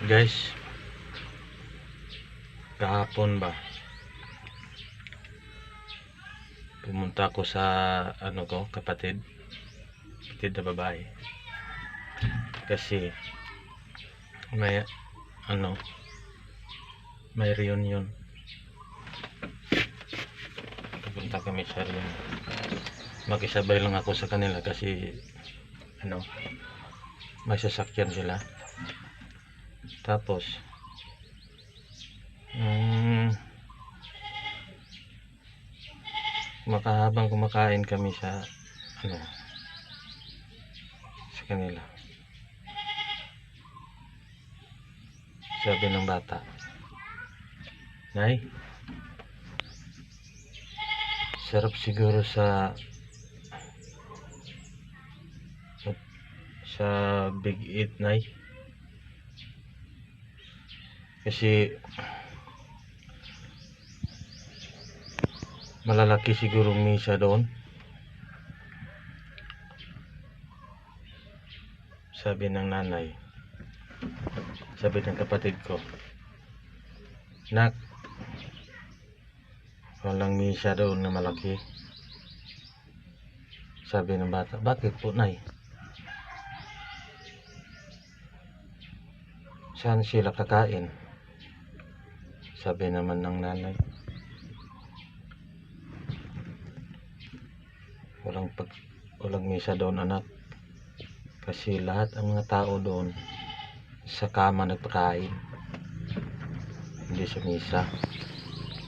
Guys, kahapon ba pumunta ako sa kapatid na babae kasi may may reunion. Pupunta kami sa reunion, makisabay lang ako sa kanila kasi may sasakyan sila. Tapos habang kumakain kami sa sa kanila, sabi ng bata, "Nay, sarap siguro sa Big Eat, Nay, kasi malalaki sigurong misa doon." Sabi ng nanay, sabi ng kapatid ko, "Nak, walang misa doon na malaki." Sabi ng bata, "Bakit po, Nay? Saan sila kakain?" Sabi naman ng nanay, walang misa doon, anak, kasi lahat ang mga tao doon sa kama nagpakain, hindi sa misa.